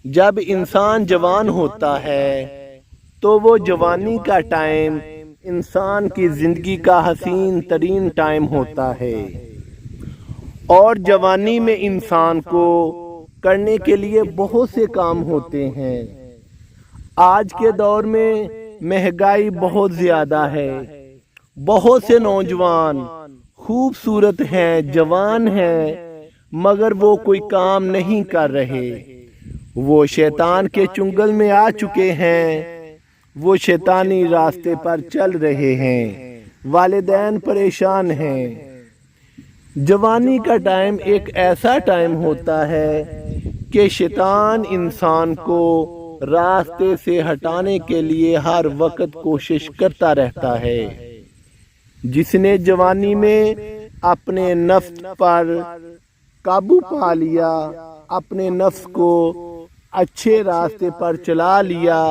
جب انسان جوان ہوتا ہے تو وہ جوانی کا ٹائم انسان کی زندگی کا حسین ترین ٹائم ہوتا ہے، اور جوانی میں انسان کو کرنے کے لیے بہت سے کام ہوتے ہیں۔ آج کے دور میں مہنگائی بہت زیادہ ہے، بہت سے نوجوان خوبصورت ہیں، جوان ہیں، مگر وہ کوئی کام نہیں کر رہے۔ وہ شیطان کے چنگل میں آ چکے ہیں، وہ شیطانی راستے پر چل رہے ہیں، والدین پریشان ہیں۔ جوانی کا ٹائم ایک ایسا ٹائم ہوتا ہے کہ شیطان انسان کو راستے سے ہٹانے کے لیے ہر وقت کوشش کرتا رہتا ہے۔ جس نے جوانی میں اپنے نفس پر قابو پا لیا، اپنے نفس کو اچھے راستے پر چلا لیا،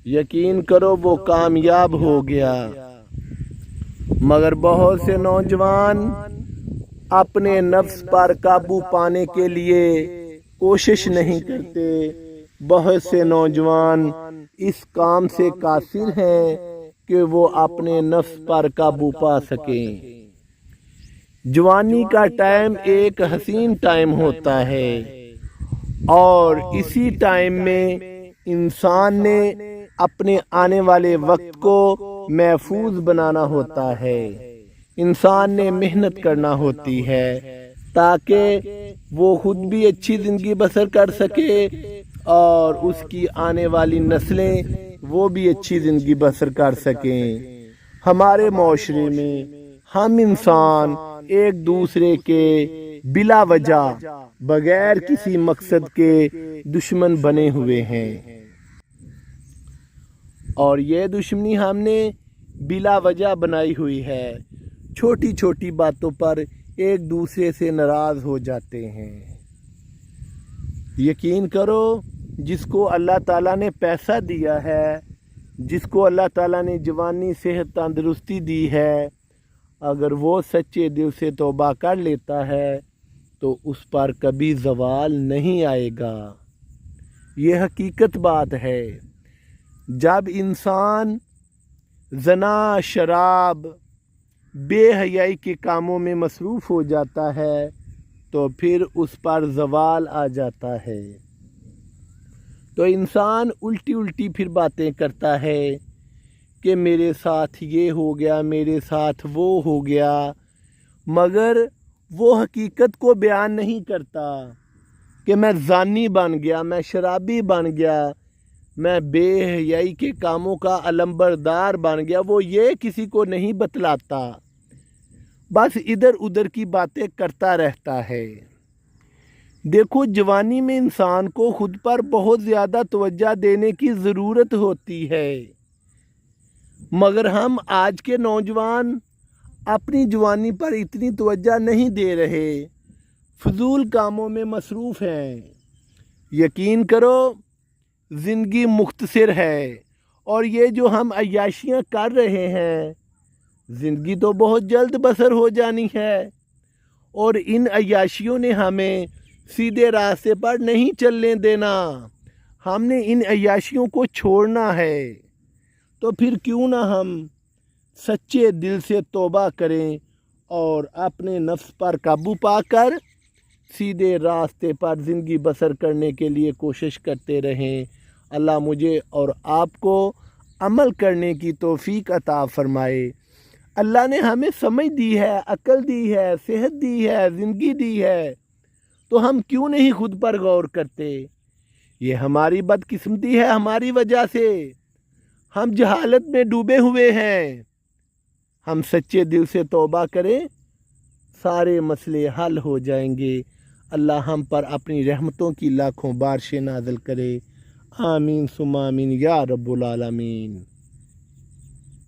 یقین کرو وہ کامیاب ہو گیا۔ مگر بہت سے نوجوان اپنے نفس پر قابو پانے کے لیے کوشش نہیں کرتے۔ بہت سے نوجوان اس کام سے قاصر ہیں کہ وہ اپنے نفس پر قابو پا سکیں۔ جوانی کا ٹائم ایک حسین ٹائم ہوتا ہے، اور اسی ٹائم میں انسان نے اپنے آنے والے وقت کو محفوظ بنانا ہوتا ہے۔ انسان نے محنت کرنا ہوتی ہے تاکہ وہ خود بھی اچھی زندگی بسر کر سکے اور اس کی آنے والی نسلیں وہ بھی اچھی زندگی بسر کر سکیں۔ ہمارے معاشرے میں ہم انسان ایک دوسرے کے بلا وجہ بغیر کسی مقصد کے دشمن بنے ہوئے ہیں، اور یہ دشمنی ہم نے بلا وجہ بنائی ہوئی ہے۔ چھوٹی چھوٹی باتوں پر ایک دوسرے سے ناراض ہو جاتے ہیں۔ یقین کرو، جس کو اللہ تعالیٰ نے پیسہ دیا ہے، جس کو اللہ تعالیٰ نے جوانی، صحت، تندرستی دی ہے، اگر وہ سچے دل سے توبہ کر لیتا ہے تو اس پر کبھی زوال نہیں آئے گا۔ یہ حقیقت بات ہے۔ جب انسان زنا، شراب، بے حیائی کے کاموں میں مصروف ہو جاتا ہے تو پھر اس پر زوال آ جاتا ہے۔ تو انسان الٹی الٹی پھر باتیں کرتا ہے کہ میرے ساتھ یہ ہو گیا، میرے ساتھ وہ ہو گیا، مگر وہ حقیقت کو بیان نہیں کرتا کہ میں زانی بن گیا، میں شرابی بن گیا، میں بے حیائی کے کاموں کا علمبردار بن گیا۔ وہ یہ کسی کو نہیں بتلاتا، بس ادھر ادھر کی باتیں کرتا رہتا ہے۔ دیکھو، جوانی میں انسان کو خود پر بہت زیادہ توجہ دینے کی ضرورت ہوتی ہے، مگر ہم آج کے نوجوان اپنی جوانی پر اتنی توجہ نہیں دے رہے، فضول کاموں میں مصروف ہیں۔ یقین کرو، زندگی مختصر ہے، اور یہ جو ہم عیاشیاں کر رہے ہیں، زندگی تو بہت جلد بسر ہو جانی ہے، اور ان عیاشیوں نے ہمیں سیدھے راستے پر نہیں چلنے دینا۔ ہم نے ان عیاشیوں کو چھوڑنا ہے، تو پھر کیوں نہ ہم سچے دل سے توبہ کریں اور اپنے نفس پر قابو پا کر سیدھے راستے پر زندگی بسر کرنے کے لیے کوشش کرتے رہیں۔ اللہ مجھے اور آپ کو عمل کرنے کی توفیق عطا فرمائے۔ اللہ نے ہمیں سمجھ دی ہے، عقل دی ہے، صحت دی ہے، زندگی دی ہے، تو ہم کیوں نہیں خود پر غور کرتے؟ یہ ہماری بدقسمتی ہے، ہماری وجہ سے ہم جہالت میں ڈوبے ہوئے ہیں۔ ہم سچے دل سے توبہ کریں، سارے مسئلے حل ہو جائیں گے۔ اللہ ہم پر اپنی رحمتوں کی لاکھوں بارشیں نازل کرے۔ آمین ثم آمین یا رب العالمین۔